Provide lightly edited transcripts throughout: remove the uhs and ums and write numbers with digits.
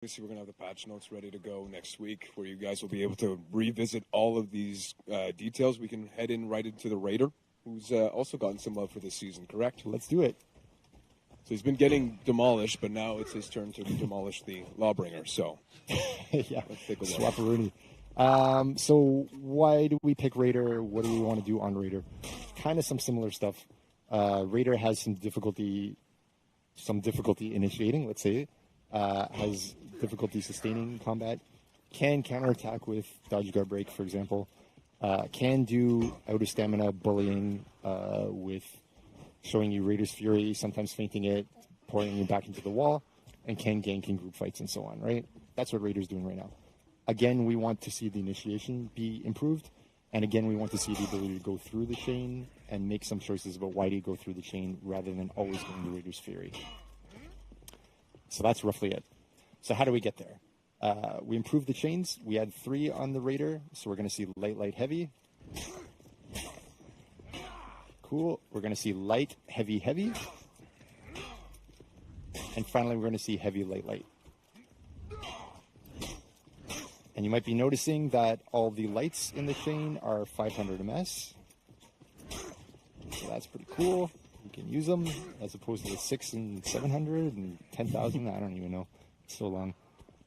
Obviously, we're going to have the patch notes ready to go next week where you guys will be able to revisit all of these details. We can head in right into the Raider, who's also gotten some love for this season, correct? Let's do it. So he's been getting demolished, but now it's his turn to demolish the Lawbringer. So, yeah, let's take a look. Swapperoonie. So why do we pick Raider? What do we want to do on Raider? Kind of some similar stuff. Raider has some difficulty initiating, let's say. Has difficulty sustaining combat, can counterattack with dodge guard break, for example, can do out of stamina bullying with showing you Raider's Fury, sometimes fainting it, pouring you back into the wall, and can gank in group fights and so on, right? That's what Raider's doing right now. Again, we want to see the initiation be improved, and again, we want to see the ability to go through the chain and make some choices about why do you go through the chain rather than always going to Raider's Fury. So that's roughly it. So how do we get there? We improved the chains. We had 3 on the Raider, so we're going to see light, light, heavy. Cool. We're going to see light, heavy, heavy. And finally, we're going to see heavy, light, light. And you might be noticing that all the lights in the chain are 500 ms. So that's pretty cool. You can use them as opposed to the 6 and 700 and 10,000. I don't even know. It's so long.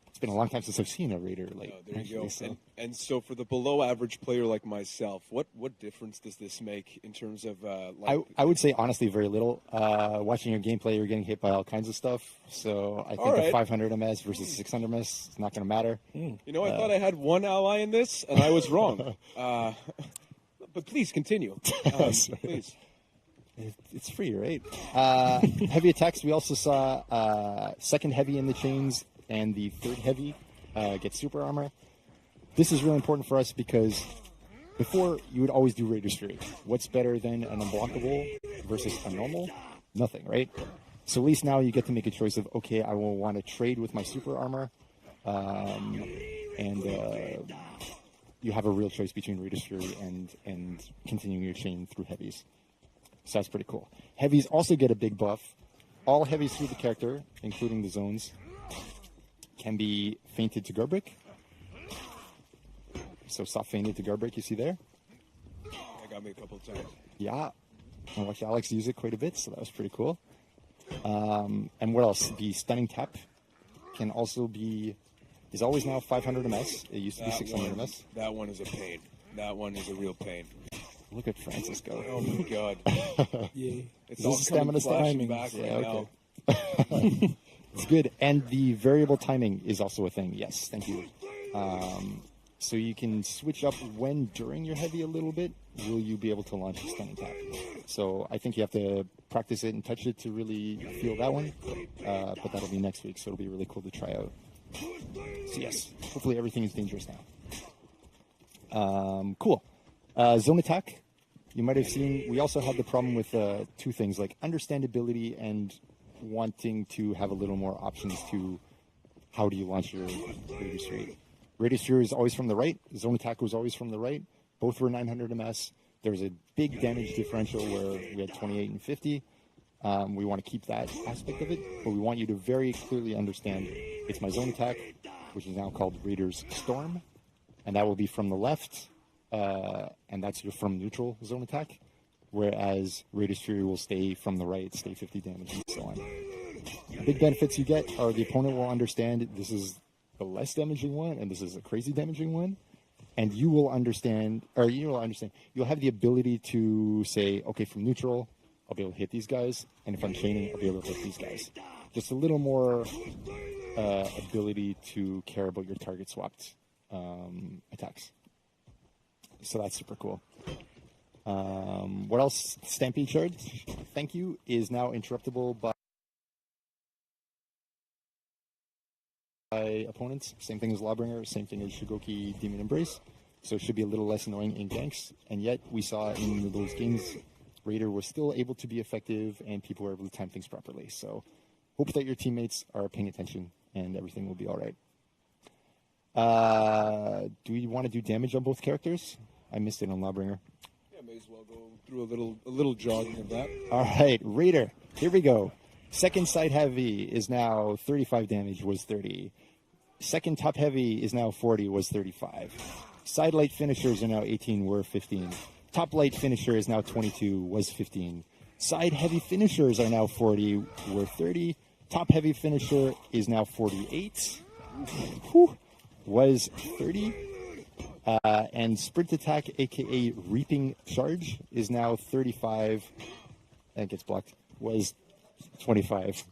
It's been a long time since I've seen a Raider. There you go. So. And so for the below average player like myself, what difference does this make in terms of I would say honestly very little. Watching your gameplay, you're getting hit by all kinds of stuff. So I think the 500 ms versus 600 ms is not going to matter. You know, I thought I had one ally in this, and I was wrong. But please continue. Please. It's free, right? Heavy attacks, we also saw second heavy in the chains and the third heavy get super armor. This is really important for us because before you would always do Raider's Fury. What's better than an unblockable versus a normal? Nothing, right? So at least now you get to make a choice of, okay, I will want to trade with my super armor, and you have a real choice between Raider's Fury and continuing your chain through heavies. So that's pretty cool. Heavies also get a big buff. All heavies through the character, including the zones, can be fainted to guard break. So soft fainted to guard break, you see there? That got me a couple of times. Yeah. I watched Alex use it quite a bit, so that was pretty cool. And what else? The stunning tap can also is always now 500 ms. It used to be 600 ms. That one is a pain. That one is a real pain. Look at Francis go. Oh my God. Yeah. It's all stamina timing back right now. It's good. And the variable timing is also a thing. Yes, thank you. So you can switch up when during your heavy a little bit, will you be able to launch a stunning tap. So I think you have to practice it and touch it to really feel that one. But that'll be next week, so it'll be really cool to try out. So yes, hopefully everything is dangerous now. Cool. Zone attack. You might have seen, we also had the problem with 2 things, like understandability and wanting to have a little more options to how do you launch your Raider's Fury. Raider's Fury is always from the right. Zone attack was always from the right. Both were 900 ms. There was a big damage differential where we had 28 and 50. We want to keep that aspect of it, but we want you to very clearly understand it's my zone attack, which is now called Raider's Storm, and that will be from the left. And that's your from neutral zone attack, whereas Raider's Fury will stay from the right, stay 50 damage, and so on. The big benefits you get are the opponent will understand this is the less damaging one, and this is a crazy damaging one, and you'll have the ability to say, okay, from neutral, I'll be able to hit these guys, and if I'm chaining, I'll be able to hit these guys. Just a little more ability to care about your target swapped attacks. So that's super cool. What else? Stampede Charge, thank you, is now interruptible by opponents. Same thing as Lawbringer, same thing as Shigoki Demon Embrace. So it should be a little less annoying in ganks. And yet we saw in those games, Raider was still able to be effective and people were able to time things properly. So hope that your teammates are paying attention and everything will be all right. Do we want to do damage on both characters? I missed it on Lawbringer. Yeah, may as well go through a little jogging of that. All right, Raider. Here we go. Second side heavy is now 35 damage, was 30. Second top heavy is now 40, was 35. Side light finishers are now 18, were 15. Top light finisher is now 22, was 15. Side heavy finishers are now 40, were 30. Top heavy finisher is now 48, was 30. And sprint attack, aka reaping charge, is now 35. And gets blocked. Was 25.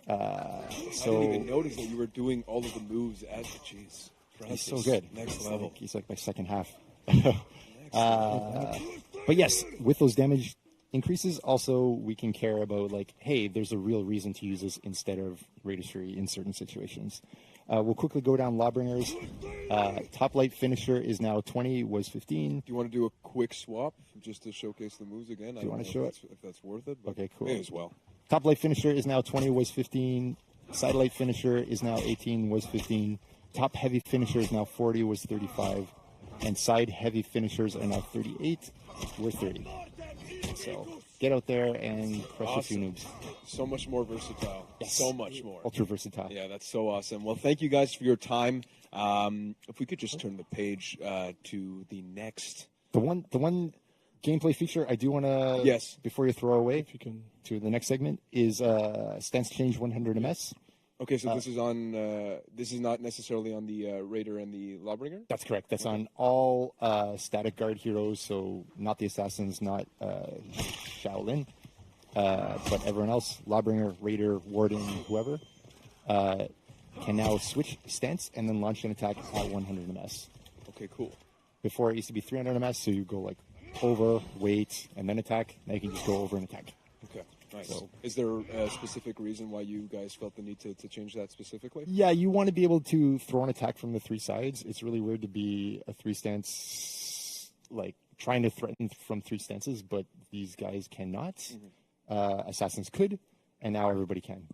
I didn't even notice that you were doing all of the moves as the cheese. He's so good. Next level. He's like my second half. But yes, with those damage increases, also we can care about like, hey, there's a real reason to use this instead of Raiderstry in certain situations. We'll quickly go down Lawbringers. Top light finisher is now 20, was 15. Do you want to do a quick swap just to showcase the moves again? Do you want to show it? If that's worth it. But okay, cool. May as well. Top light finisher is now 20, was 15. Side light finisher is now 18, was 15. Top heavy finisher is now 40, was 35. And side heavy finishers are now 38, were 30. So get out there and crush a few noobs. So much more versatile. Yes. So much more. Ultra versatile. Yeah, that's so awesome. Well, thank you guys for your time. If we could just turn the page to the next. The one gameplay feature I do want to, yes, before you throw away, if you can, to the next segment, is stance change 100 ms. Okay, so this is on. This is not necessarily on the Raider and the Lawbringer? That's correct. That's on all static guard heroes, so not the assassins, not Shaolin, but everyone else, Lawbringer, Raider, Warden, whoever, can now switch stance and then launch an attack at 100 ms. Okay, cool. Before it used to be 300 ms, so you go like over, wait, and then attack. Now you can just go over and attack. Okay. Nice. So, is there a specific reason why you guys felt the need to change that specifically? Yeah, you want to be able to throw an attack from the three sides. It's really weird to be a three stance, like trying to threaten from three stances, but these guys cannot. Mm-hmm. Assassins could, and now everybody can.